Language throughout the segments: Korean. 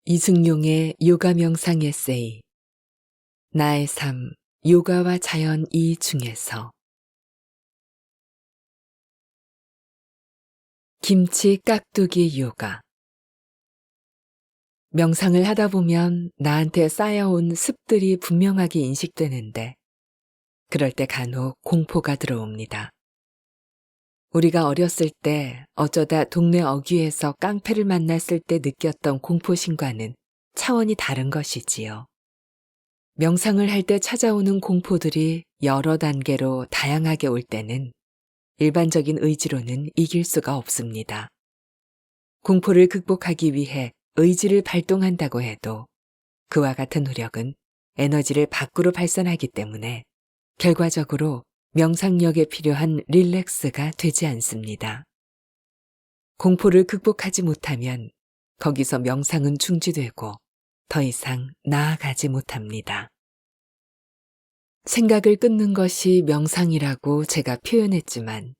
이승용의 요가 명상 에세이. 나의 삶, 요가와 자연 이 중에서. 김치 깍두기 요가. 명상을 하다 보면 나한테 쌓여온 습들이 분명하게 인식되는데, 그럴 때 간혹 공포가 들어옵니다. 우리가 어렸을 때 어쩌다 동네 어귀에서 깡패를 만났을 때 느꼈던 공포심과는 차원이 다른 것이지요. 명상을 할 때 찾아오는 공포들이 여러 단계로 다양하게 올 때는 일반적인 의지로는 이길 수가 없습니다. 공포를 극복하기 위해 의지를 발동한다고 해도 그와 같은 노력은 에너지를 밖으로 발산하기 때문에 결과적으로 명상력에 필요한 릴렉스가 되지 않습니다. 공포를 극복하지 못하면 거기서 명상은 중지되고 더 이상 나아가지 못합니다. 생각을 끊는 것이 명상이라고 제가 표현했지만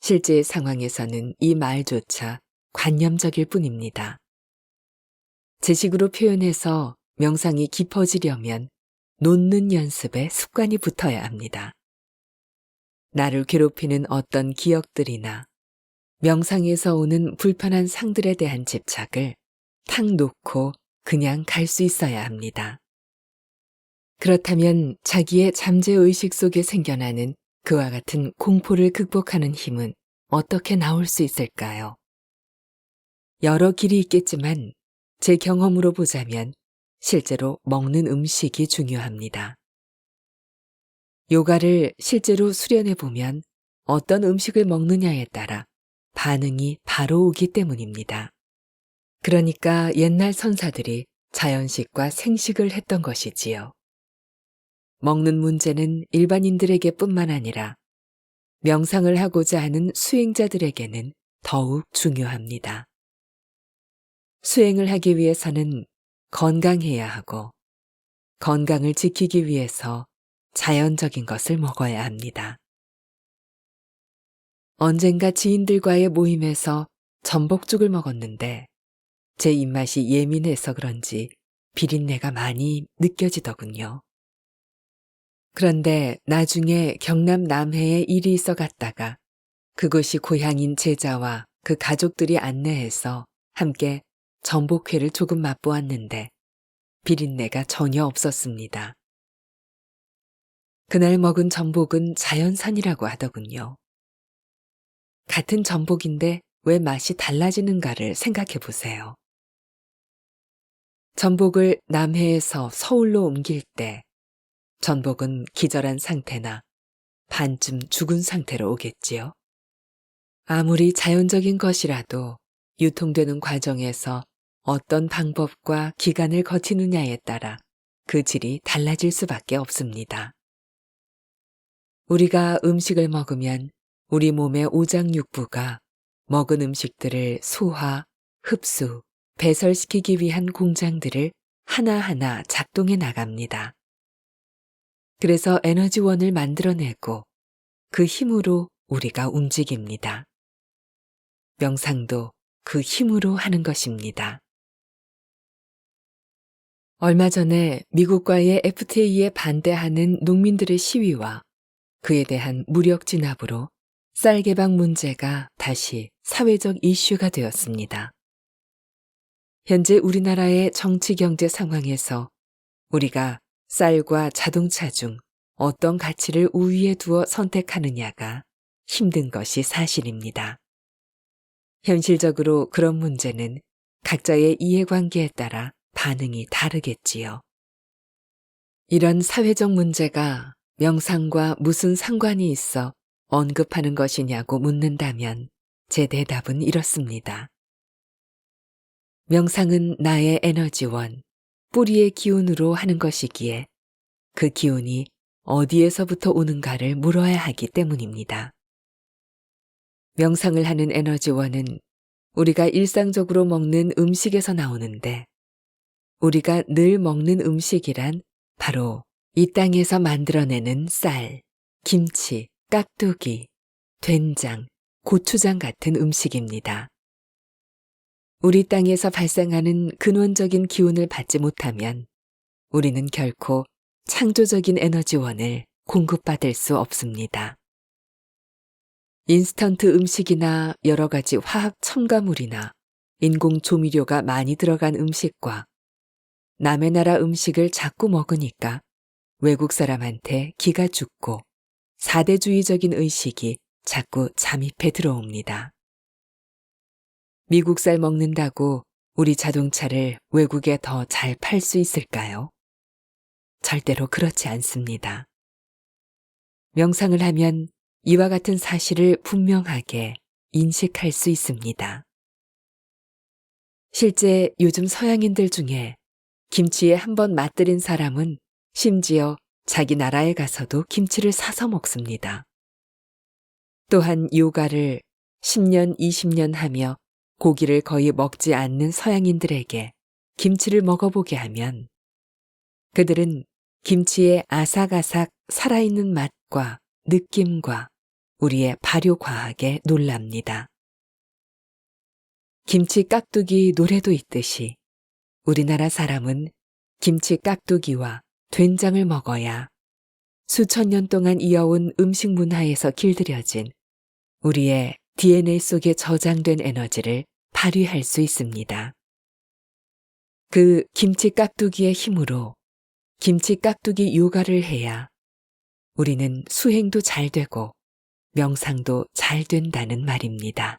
실제 상황에서는 이 말조차 관념적일 뿐입니다. 제 식으로 표현해서 명상이 깊어지려면 놓는 연습에 습관이 붙어야 합니다. 나를 괴롭히는 어떤 기억들이나 명상에서 오는 불편한 상들에 대한 집착을 탁 놓고 그냥 갈 수 있어야 합니다. 그렇다면 자기의 잠재의식 속에 생겨나는 그와 같은 공포를 극복하는 힘은 어떻게 나올 수 있을까요? 여러 길이 있겠지만 제 경험으로 보자면 실제로 먹는 음식이 중요합니다. 요가를 실제로 수련해 보면 어떤 음식을 먹느냐에 따라 반응이 바로 오기 때문입니다. 그러니까 옛날 선사들이 자연식과 생식을 했던 것이지요. 먹는 문제는 일반인들에게 뿐만 아니라 명상을 하고자 하는 수행자들에게는 더욱 중요합니다. 수행을 하기 위해서는 건강해야 하고 건강을 지키기 위해서 자연적인 것을 먹어야 합니다. 언젠가 지인들과의 모임에서 전복죽을 먹었는데 제 입맛이 예민해서 그런지 비린내가 많이 느껴지더군요. 그런데 나중에 경남 남해에 일이 있어 갔다가 그곳이 고향인 제자와 그 가족들이 안내해서 함께 전복회를 조금 맛보았는데 비린내가 전혀 없었습니다. 그날 먹은 전복은 자연산이라고 하더군요. 같은 전복인데 왜 맛이 달라지는가를 생각해 보세요. 전복을 남해에서 서울로 옮길 때 전복은 기절한 상태나 반쯤 죽은 상태로 오겠지요. 아무리 자연적인 것이라도 유통되는 과정에서 어떤 방법과 기간을 거치느냐에 따라 그 질이 달라질 수밖에 없습니다. 우리가 음식을 먹으면 우리 몸의 오장육부가 먹은 음식들을 소화, 흡수, 배설시키기 위한 공장들을 하나하나 작동해 나갑니다. 그래서 에너지원을 만들어내고 그 힘으로 우리가 움직입니다. 명상도 그 힘으로 하는 것입니다. 얼마 전에 미국과의 FTA에 반대하는 농민들의 시위와 그에 대한 무력 진압으로 쌀 개방 문제가 다시 사회적 이슈가 되었습니다. 현재 우리나라의 정치 경제 상황에서 우리가 쌀과 자동차 중 어떤 가치를 우위에 두어 선택하느냐가 힘든 것이 사실입니다. 현실적으로 그런 문제는 각자의 이해관계에 따라 반응이 다르겠지요. 이런 사회적 문제가 명상과 무슨 상관이 있어 언급하는 것이냐고 묻는다면 제 대답은 이렇습니다. 명상은 나의 에너지원, 뿌리의 기운으로 하는 것이기에 그 기운이 어디에서부터 오는가를 물어야 하기 때문입니다. 명상을 하는 에너지원은 우리가 일상적으로 먹는 음식에서 나오는데 우리가 늘 먹는 음식이란 바로 이 땅에서 만들어내는 쌀, 김치, 깍두기, 된장, 고추장 같은 음식입니다. 우리 땅에서 발생하는 근원적인 기운을 받지 못하면 우리는 결코 창조적인 에너지원을 공급받을 수 없습니다. 인스턴트 음식이나 여러 가지 화학 첨가물이나 인공 조미료가 많이 들어간 음식과 남의 나라 음식을 자꾸 먹으니까 외국 사람한테 기가 죽고 사대주의적인 의식이 자꾸 잠입해 들어옵니다. 미국 쌀 먹는다고 우리 자동차를 외국에 더 잘 팔 수 있을까요? 절대로 그렇지 않습니다. 명상을 하면 이와 같은 사실을 분명하게 인식할 수 있습니다. 실제 요즘 서양인들 중에 김치에 한번 맛들인 사람은 심지어 자기 나라에 가서도 김치를 사서 먹습니다. 또한 요가를 10년, 20년 하며 고기를 거의 먹지 않는 서양인들에게 김치를 먹어보게 하면 그들은 김치의 아삭아삭 살아있는 맛과 느낌과 우리의 발효과학에 놀랍니다. 김치 깍두기 노래도 있듯이 우리나라 사람은 김치 깍두기와 된장을 먹어야 수천 년 동안 이어온 음식 문화에서 길들여진 우리의 DNA 속에 저장된 에너지를 발휘할 수 있습니다. 그 김치 깍두기의 힘으로 김치 깍두기 요가를 해야 우리는 수행도 잘 되고 명상도 잘 된다는 말입니다.